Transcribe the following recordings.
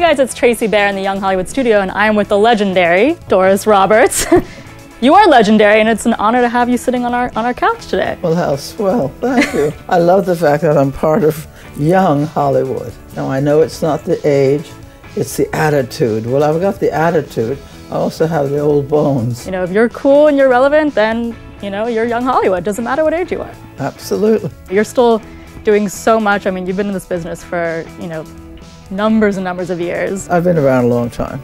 guys, it's Tracy Bear in the Young Hollywood studio, and I am with the legendary Doris Roberts. You are legendary, and it's an honor to have you sitting on our couch today. Well, how swell. Thank you. I love the fact that I'm part of young Hollywood. Now, I know it's not the age, it's the attitude. Well, I've got the attitude. I also have the old bones. You know, if you're cool and you're relevant, then, you know, you're young Hollywood. Doesn't matter what age you are. Absolutely. You're still doing so much. I mean, you've been in this business for, you know, numbers and numbers of years. I've been around a long time,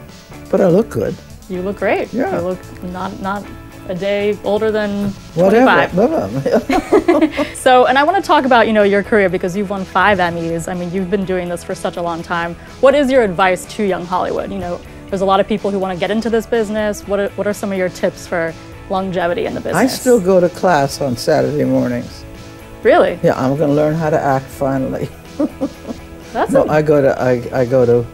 but I look good. You look great. Yeah. You look not a day older than Whatever. 25. So, and I want to talk about, you know, your career because you've won 5 Emmys. I mean, you've been doing this for such a long time. What is your advice to young Hollywood? You know, there's a lot of people who want to get into this business. What are some of your tips for longevity in the business? I still go to class on Saturday mornings. Really? Yeah, I'm going to learn how to act finally. I go to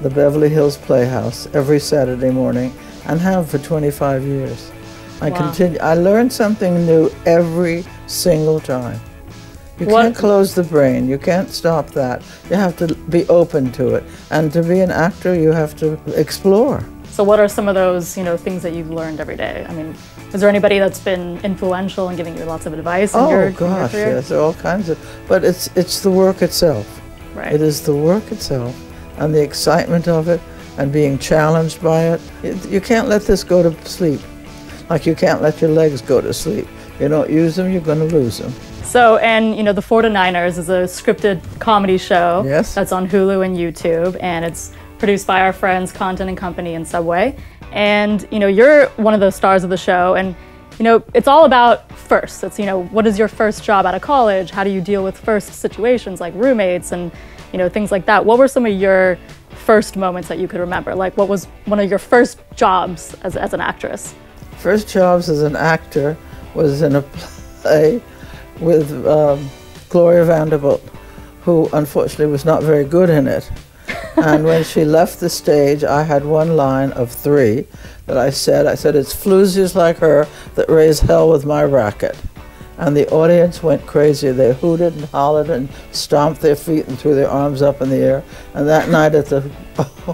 the Beverly Hills Playhouse every Saturday morning and have for 25 years. I learn something new every single time. You can't close the brain. You can't stop that. You have to be open to it. And to be an actor, you have to explore. So what are some of those, you know, things that you've learned every day? I mean, is there anybody that's been influential in giving you lots of advice in your career? Oh gosh, yes, there are all kinds of, but it's the work itself. Right. It is the work itself and the excitement of it and being challenged by it. You can't let this go to sleep. Like you can't let your legs go to sleep. You don't use them, you're going to lose them. So, and you know, The 49ers is a scripted comedy show. Yes. That's on Hulu and YouTube, and it's produced by our friends Content and Company and Subway. And you know, you're one of the stars of the show, and you know, it's all about firsts. It's, you know, what is your first job out of college? How do you deal with first situations like roommates and, you know, things like that? What were some of your first moments that you could remember? Like, what was one of your first jobs as an actress? First jobs as an actor was in a play with Gloria Vanderbilt, who unfortunately was not very good in it. And when she left the stage, I had one line of 3 that I said, it's floozies like her that raise hell with my racket. And the audience went crazy. They hooted and hollered and stomped their feet and threw their arms up in the air. And that night at the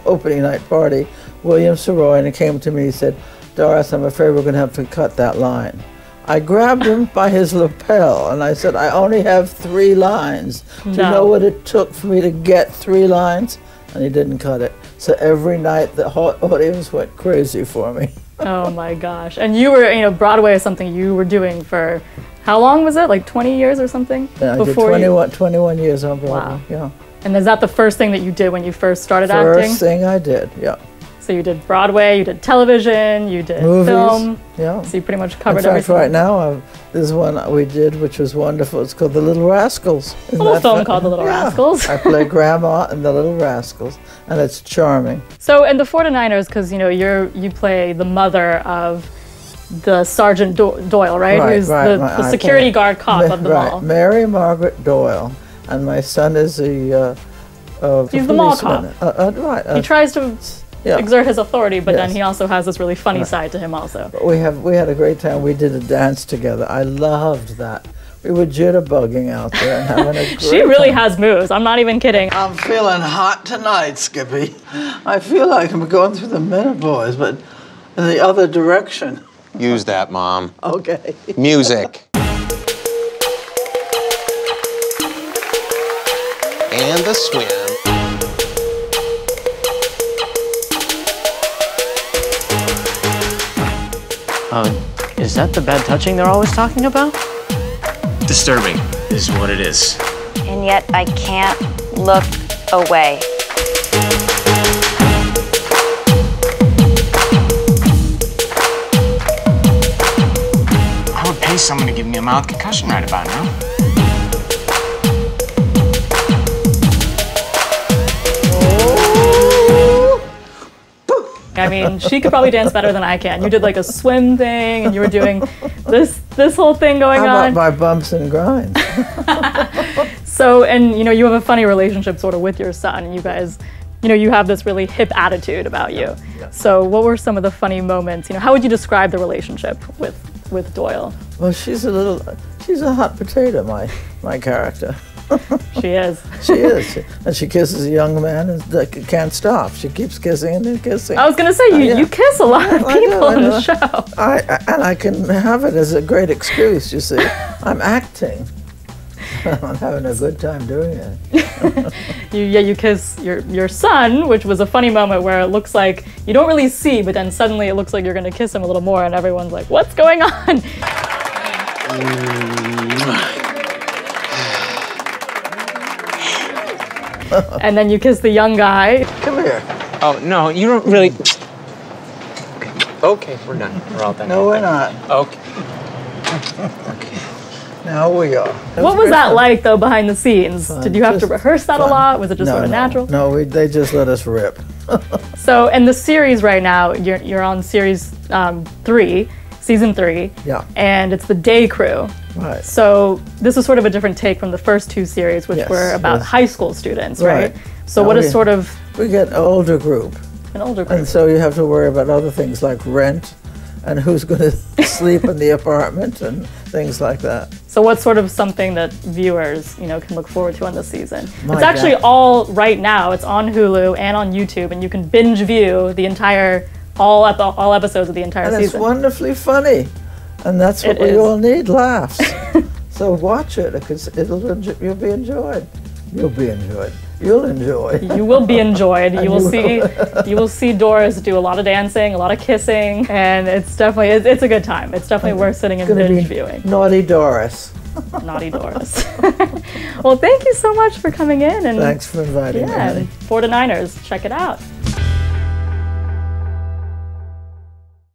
opening night party, William Saroyan came to me and said, Doris, I'm afraid we're going to have to cut that line. I grabbed him by his lapel and I said, I only have 3 lines. Do you know what it took for me to get 3 lines? And he didn't cut it. So every night the audience went crazy for me. Oh my gosh. And you were, you know, Broadway is something you were doing for, how long was it? Like 20 years or something? Yeah, I did 21 years on Broadway. Wow. Yeah. And is that the first thing that you did when you first started acting? First thing I did, yeah. So you did Broadway, you did television, you did movies, film. Yeah. So you pretty much covered everything. In fact, everything. right now, there's one we did which was wonderful. It's called The Little Rascals. A little film called The Little Rascals. I play Grandma in The Little Rascals, and it's charming. So in The 49ers, because you know you play the mother of the Sgt Doyle, right? Who's the security guard cop of the mall. Mary Margaret Doyle, and my son is the he's the mall cop. He tries to exert his authority, but then he also has this really funny side to him also. But we had a great time. We did a dance together. I loved that. We were jitterbugging out there and having a great She really has moves. I'm not even kidding. I'm feeling hot tonight, Skippy. I feel like I'm going through the menopause, but in the other direction. Use that, Mom. Okay. Music. And the swim. Is that the bad touching they're always talking about? Disturbing is what it is. And yet I can't look away. I would pay someone to give me a mild concussion right about now. I mean, she could probably dance better than I can. You did like a swim thing, and you were doing this whole thing going on. How about my bumps and grinds? So, and you know, you have a funny relationship sort of with your son. You guys, you know, you have this really hip attitude about you. Yeah. So what were some of the funny moments? You know, how would you describe the relationship with Doyle? Well, she's a hot potato, my character. She is. She is. And she kisses a young man and can't stop. She keeps kissing and then kissing. I was going to say, you kiss a lot of people in the show. And I can have it as a great excuse, you see. I'm acting. I'm having a good time doing it. You kiss your son, which was a funny moment where it looks like you don't really see, but then suddenly it looks like you're going to kiss him a little more, and everyone's like, what's going on? And then you kiss the young guy. Come here. Oh, no, you don't really... Okay, we're done. We're all done. No, we're not. Okay. Now we are. What was that like, though, behind the scenes? Did you have to rehearse that a lot? Was it just sort of natural? No, they just let us rip. So, in the series right now, you're on series 3, season 3. Yeah. And it's the day crew. Right. So, this is sort of a different take from the first 2 series, which were about high school students, right? So, now what is sort of... We get an older group. An older group. And so you have to worry about other things like rent and who's going to sleep in the apartment and things like that. So what's sort of something that viewers, can look forward to on this season? It's actually all right now. It's on Hulu and on YouTube, and you can binge view the entire, all episodes of the entire season. And it's wonderfully funny. And that's what we all need, laughs. So watch it, because you'll be enjoyed. You'll be enjoyed. You'll enjoy. You will be enjoyed. You will see Doris do a lot of dancing, a lot of kissing, and it's a good time. It's definitely worth sitting and binge viewing. Naughty Doris. Naughty Doris. Well, thank you so much for coming in. And thanks for inviting me. 4 to 9ers, check it out.